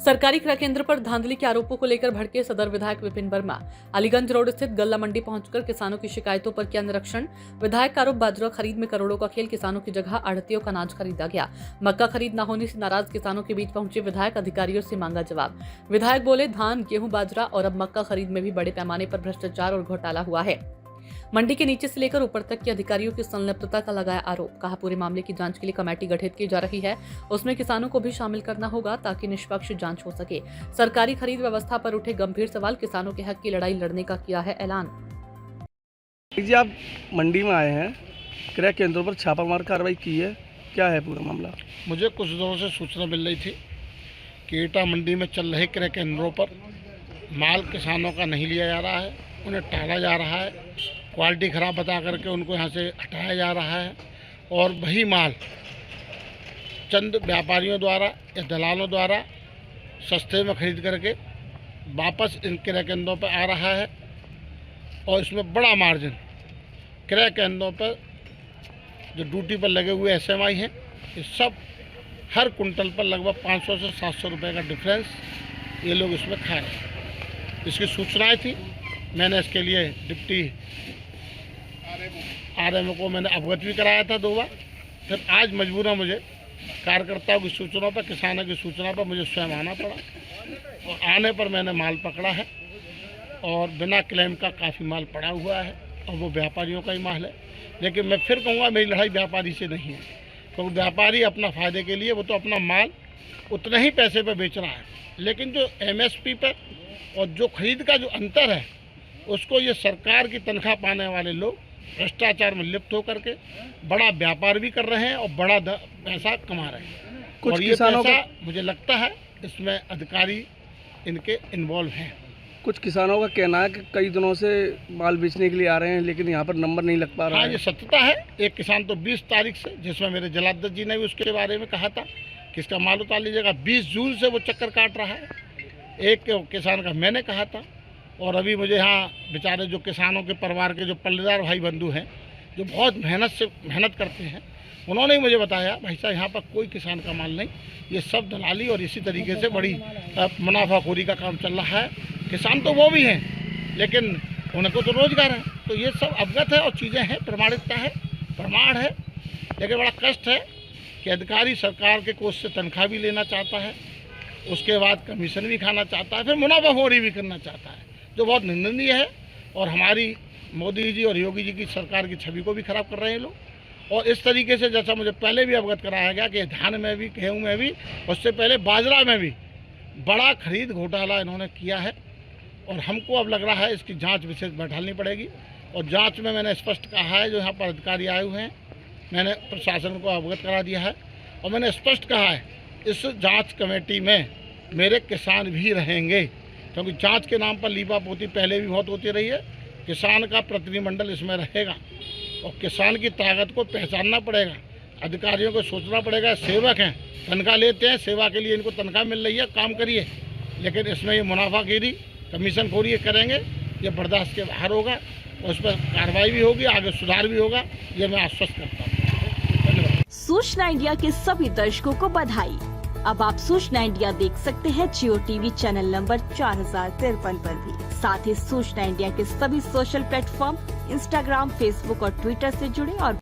सरकारी क्रय केंद्र पर धांधली के आरोपों को लेकर भड़के सदर विधायक विपिन वर्मा। अलीगंज रोड स्थित गल्ला मंडी पहुंचकर किसानों की शिकायतों पर किया निरीक्षण। विधायक का आरोप बाजरा खरीद में करोड़ों का खेल, किसानों की जगह आढ़तियों का अनाज खरीदा गया। मक्का खरीद न होने से नाराज किसानों के बीच पहुंचे विधायक, अधिकारियों से मांगा जवाब। विधायक बोले, धान, गेहूं, बाजरा और अब मक्का खरीद में भी बड़े पैमाने पर भ्रष्टाचार और घोटाला हुआ है। मंडी के नीचे से लेकर ऊपर तक के अधिकारियों की संलिप्तता का लगाया आरोप। कहा, पूरे मामले की जांच के लिए कमेटी गठित की जा रही है, उसमें किसानों को भी शामिल करना होगा ताकि निष्पक्ष जांच हो सके। सरकारी खरीद व्यवस्था पर उठे गंभीर सवाल, किसानों के हक की लड़ाई लड़ने का किया है ऐलान। जी, आप मंडी में आए हैं, क्रय केंद्रों पर छापामार कार्रवाई की है, क्या है पूरा मामला? मुझे कुछ दिनों से सूचना मिल रही थी कि ईटा मंडी में चल रहे क्रय केंद्रों पर माल किसानों का नहीं लिया जा रहा है, उन्हें टाला जा रहा है, क्वालिटी ख़राब बता करके उनको यहाँ से हटाया जा रहा है और वही माल चंद व्यापारियों द्वारा या दलालों द्वारा सस्ते में खरीद करके वापस इन क्रय केंद्रों पर आ रहा है। और इसमें बड़ा मार्जिन क्रय केंद्रों पर जो ड्यूटी पर लगे हुए SMI हैं, ये सब हर कुंटल पर लगभग 500 से 700 रुपये का डिफरेंस ये लोग इसमें खा रहे हैं। इसकी सूचनाएं थी, मैंने इसके लिए डिप्टी RMO को मैंने अवगत भी कराया था 2 बार। फिर आज मजबूरन मुझे कार्यकर्ताओं की सूचना पर, किसानों की सूचना पर मुझे स्वयं आना पड़ा और आने पर मैंने माल पकड़ा है और बिना क्लेम का काफ़ी माल पड़ा हुआ है और वो व्यापारियों का ही माल है। लेकिन मैं फिर कहूँगा, मेरी लड़ाई व्यापारी से नहीं है, क्योंकि व्यापारी अपना फ़ायदे के लिए वो तो अपना माल उतने ही पैसे पर बेच रहा है, लेकिन जो MSP पर और जो खरीद का जो अंतर है उसको ये सरकार की तनख्वाह पाने वाले लोग भ्रष्टाचार में लिप्त होकर के बड़ा व्यापार भी कर रहे हैं और बड़ा पैसा कमा रहे हैं। कुछ और ये किसानों पैसा मुझे लगता है इसमें अधिकारी इनके इन्वॉल्व हैं। कुछ किसानों का कहना है कि कई दिनों से माल बेचने के लिए आ रहे हैं, लेकिन यहाँ पर नंबर नहीं लग पा रहा है। हाँ, ये सत्यता है। एक किसान तो 20 तारीख से, जिसमें मेरे जलाध्यक्ष जी ने भी उसके बारे में कहा था कि इसका माल उतार लीजिएगा, 20 जून से वो चक्कर काट रहा है। एक किसान का मैंने कहा था और अभी मुझे यहाँ बेचारे जो किसानों के परिवार के जो पल्लेदार भाई बंधु हैं, जो बहुत मेहनत करते हैं, उन्होंने ही मुझे बताया, भाई साहब यहाँ पर कोई किसान का माल नहीं, ये सब दलाली और इसी तरीके से बड़ी मुनाफाखोरी का काम चल रहा है। किसान तो वो भी हैं, लेकिन उनको तो रोजगार है। तो ये सब अवगत है और चीज़ें हैं, प्रमाणिकता है, प्रमाण है। लेकिन बड़ा कष्ट है कि अधिकारी सरकार के कोष से तनख्वाह भी लेना चाहता है, उसके बाद कमीशन भी खाना चाहता है, फिर मुनाफाखोरी भी करना चाहता है, जो बहुत निंदनीय है। और हमारी मोदी जी और योगी जी की सरकार की छवि को भी खराब कर रहे हैं लोग। और इस तरीके से, जैसा मुझे पहले भी अवगत कराया गया कि धान में भी, गेहूं में भी, उससे पहले बाजरा में भी बड़ा खरीद घोटाला इन्होंने किया है। और हमको अब लग रहा है इसकी जांच विशेष बैठानी पड़ेगी। और जांच में मैंने स्पष्ट कहा है, जो यहाँ पर अधिकारी आए हुए हैं, मैंने प्रशासन को अवगत करा दिया है और मैंने स्पष्ट कहा है, इस जाँच कमेटी में मेरे किसान भी रहेंगे, क्योंकि जांच के नाम पर लीपापोती पहले भी बहुत होती रही है। किसान का प्रतिनिधिमंडल इसमें रहेगा और किसान की ताकत को पहचानना पड़ेगा। अधिकारियों को सोचना पड़ेगा, सेवक हैं, तनख्वाह लेते हैं, सेवा के लिए इनको तनख्वाह मिल रही है, काम करिए, लेकिन इसमें ये मुनाफाखोरी, कमीशन खोरी करेंगे, ये बर्दाश्त के बाहर होगा और उस पर कार्रवाई भी होगी, आगे सुधार भी होगा, ये मैं आश्वस्त करता हूँ। धन्यवाद। सूचना इंडिया के सभी दर्शकों को बधाई। अब आप सूचना इंडिया देख सकते हैं जियो TV चैनल नंबर 4053 पर भी। साथ ही सूचना इंडिया के सभी सोशल प्लेटफॉर्म Instagram, Facebook और Twitter से जुड़े और